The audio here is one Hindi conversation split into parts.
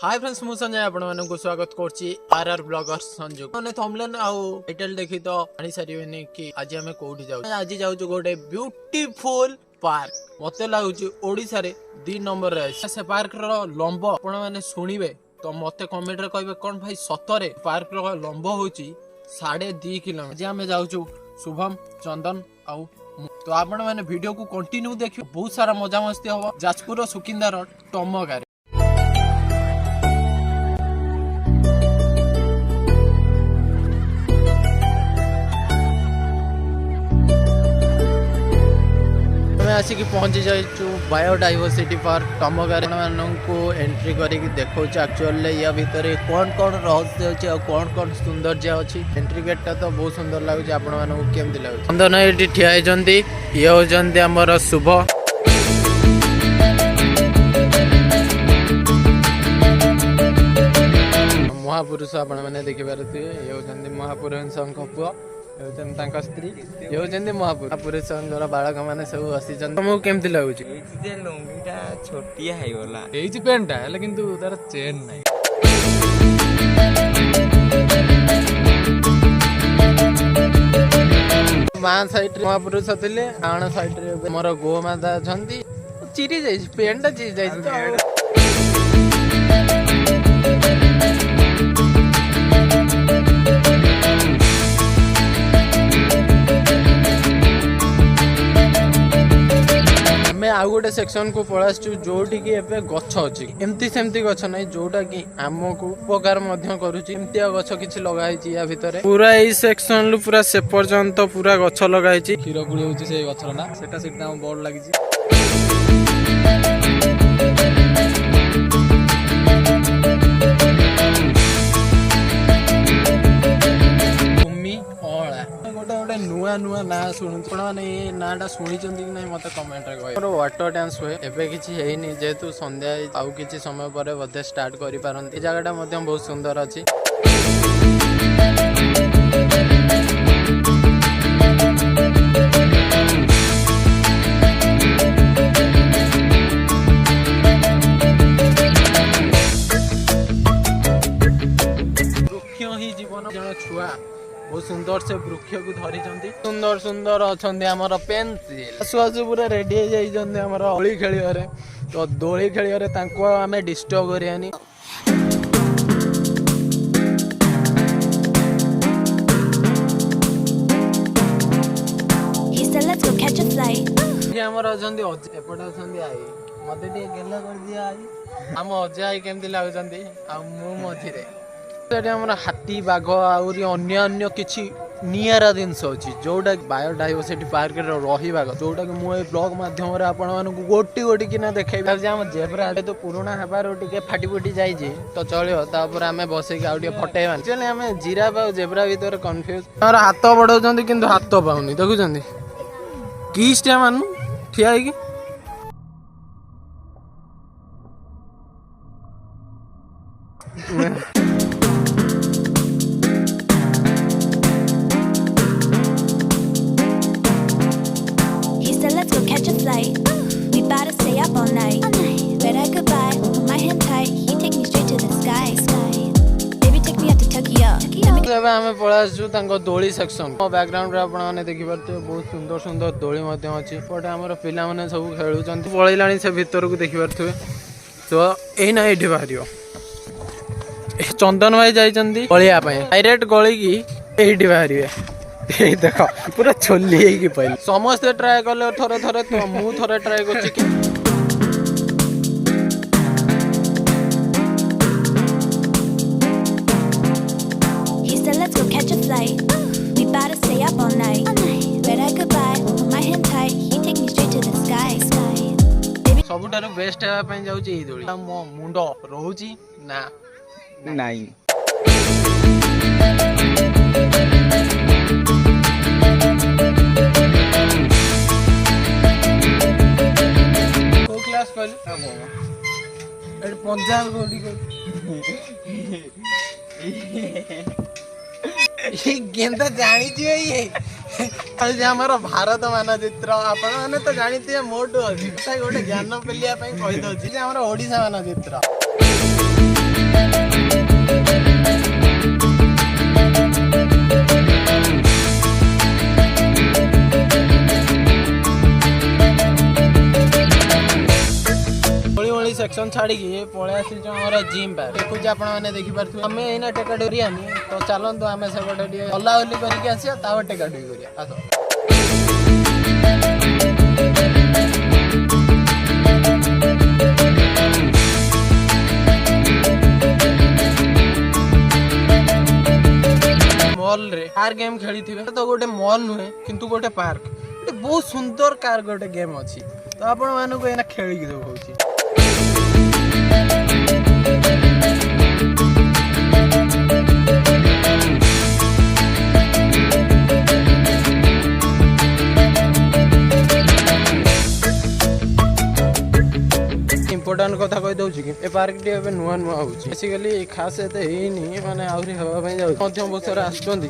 हाय फ्रेंड्स मु संजय आपण मानक स्वागत करछि आरआर ब्लॉगर्स संजोग माने थंबनेल आउ टाइटल देखि तो आनी सारिबेनी कि आज हमें कोठी जाउ आज जाउ गोटे ब्यूटीफुल पार्क मते लागुछि ओडिसा रे 2 नंबर रे से पार्क रो लंब आपण माने सुनिबे तो मते कमेंट रे कहबे कोन भाई सतरे पार्क रो लंब होछि 2.5 किलोमीटर जे हमें जाउछु शुभम चंदन आउ तो आपण माने वीडियो को कंटिन्यू देखियो बहुत सारा मजा मस्ती होबो जाजपुर सुकिंदा रो टमका रे आसिक पहुंची जाइछु बायोडाइवर्सिटी पार्क टमका को एंट्री करके देखो एक्चुअल या भितर कौन कौन रहस्य अच्छे और कौन कौन सौंदर्य अच्छी एंट्री गेट टा तो बहुत सुंदर लगुच आपको केमती लगुच चंदन ये ठिया ये होती आमर शुभ महापुरुष आपण मैंने देखिपारे ये होती महापुरुष पुआ स्त्री ये होती महापुरुष बालक मैंने सब आसी तुमको केमती लगुच लुंगीटा छोटिया होगला पेंटा किंतु तार चेन नहीं माँ साइड महापुरुष थे आण साइड मोर गो माता अच्छा चिरी जाइए पेंटा चिरी जाइए आउ गोटे सेक्शन को पलासु जोटी की एबे गछ अछि एमती सेमती गछ नै जोटा कि हमको उपकार मध्य करूची एमती गछ किछि लगाई छि या भितरे पूरा ए सेक्शन लु पूरा से पर्यंत पूरा गछ लगाई छि खीर गुडी होछि से गछर ना सेटा सेटा बोर्ड लागि छि नुआ नुआ ना शुणु मैंने ये नाटा शुणी कि ना मत कमेंट रे वाटर डांस हुए एबे किछि हेइनी जेहेतु संध्या आउ किछि समय पर बोधे स्टार्ट करि पारन ए जगहटा मध्य बहुत सुंदर अछि वृक्ष ही जीवन जन छुआ बहुत सुंदर से वृक्ष को धरी सुंदर सुंदर अच्छा आमर पेन्सिल आसु आसु पूरा रेडी हो जाइए दोली खेल तो दोली खेल आम डिस्टर्ब करियानी आमर अच्छा एपटे अच्छा आई मत गेला कर दिया आई आम अजा आई केमती लगुच मझे हाथी बाघ अन्य किसी निरा जिनस अच्छी जोटा बायोडाइवर्सिटी पार्क रहा जोटा कि मुझे ब्लॉग मध्यम आपको गोटी गोटी कि देखे आम जेब्रा तो पुराणा हबार टे फाटी फुटी जाइए तो चलो आम बस फटेबा एक्चुअली आम जिराफ और जेब्रा भर कन्फ्यूज हाथ बढ़ाऊँ कि हाथ पाऊनी देखुं किसटा मानू ठिया We bout to stay up all night. Red eye goodbye, hold my hand tight. He take me straight to the sky. Baby take me up to Tokyo. आम पलासु दोली सेक्शन बैकग्राउंड आपने देखिपे बहुत सुंदर सुंदर दोली अच्छी पटे आम पिला मैंने सब खेलुं पलैला से भर को देखिपे तो यही ये बाहर चंदन भाई जाइए गलियापाई डायरेक्ट गली की ये बाहर देख पूरा छोली पहले समस्ते ट्राए कले थरे थरे तो मु थरे ट्राए कर सबुठारु बेस्ट हेबाई जाउची ई दोली मो मुंड रोहुची ना नहीं क्लास पंजाब गेंदा जानी आमर भारत मानचित्र आपण मैंने तो जानी मोटू अच्छी गोटे ज्ञान पेलिया कहीदे आम ओडिशा मानचित्र टेंशन छाड़ी पलि आसी जिम पार्क देखुचे आपने देखिपे आम एना टेका डोरियानी तो चलतु आम से गोटे हलाहली करके आसा टेका डोरी कर आस मॉल रे कार गेम खेली थे तो गोटे मॉल नुहे किंतु गोटे पार्क गोटे बहुत सुंदर कार गोटे गेम अच्छी तो आपण मानक एना खेलिक देखौछि इम्पोर्टाट कथा कही दूसरी कि पार्क टी नुआ नुआ हो बेसिकली खास एते माने आहरी हवा जाऊ बहुत सारा आसुँच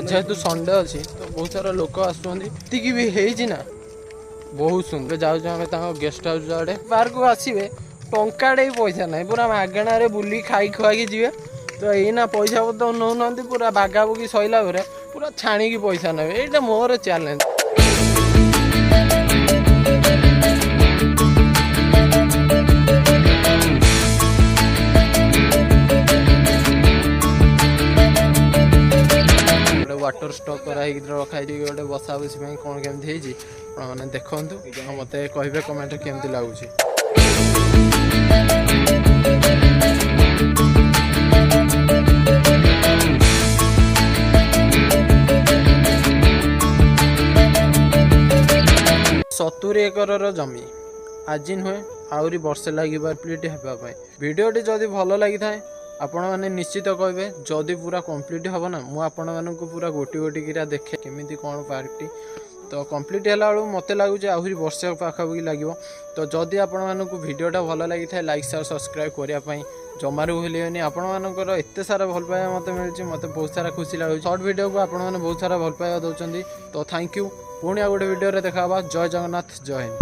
जेहेतु संडे अच्छी तो बहुत सारा लोक आसुँच भी है ना बहुत सुंदर जाऊँ गेस्ट हाउस आड़े पार्क को आसवे टंकाटे पैसा ना पूरा मागणार बुली खाई खुआई जी तो यहीना पैसा पत्र नौ पूरा बागाबुगी सैला पूरा छाणिकी पैसा ने यहाँ मोर चैलेंज वाटर स्टॉक कराई रखाई गोटे बसा बसी कौन केमती मैंने देखु मत कहे कमेंट केमती लगुच सतुरी एकर जमी आज नुहे आहरी वर्षे लगे कम्प्लीट होगापी भिडियोटी जदि भल लगी था आपण मैंने निश्चित कहे जदि पूरा कंप्लीट हम ना मुझे पूरा गोटी गोटी कीरा देखे केमी कौन पार्कटी तो कंप्लीट है मत लगुच आहरी वर्षे पाखापाखि लगे तो जदि आपण भिडियोटा भल लगी था लाइक शेयर सब्सक्राइब करने जमारू भूलिए आपर एत सारा भल पाइबा मत मिली मत बहुत सारा खुशी लगे सर्ट वीडियो को आपने बहुत सारा भल पाइबा दौरान तो थैंक यू पुणी आ गोटे वीडियो देखा जय जगन्नाथ जय हिंद।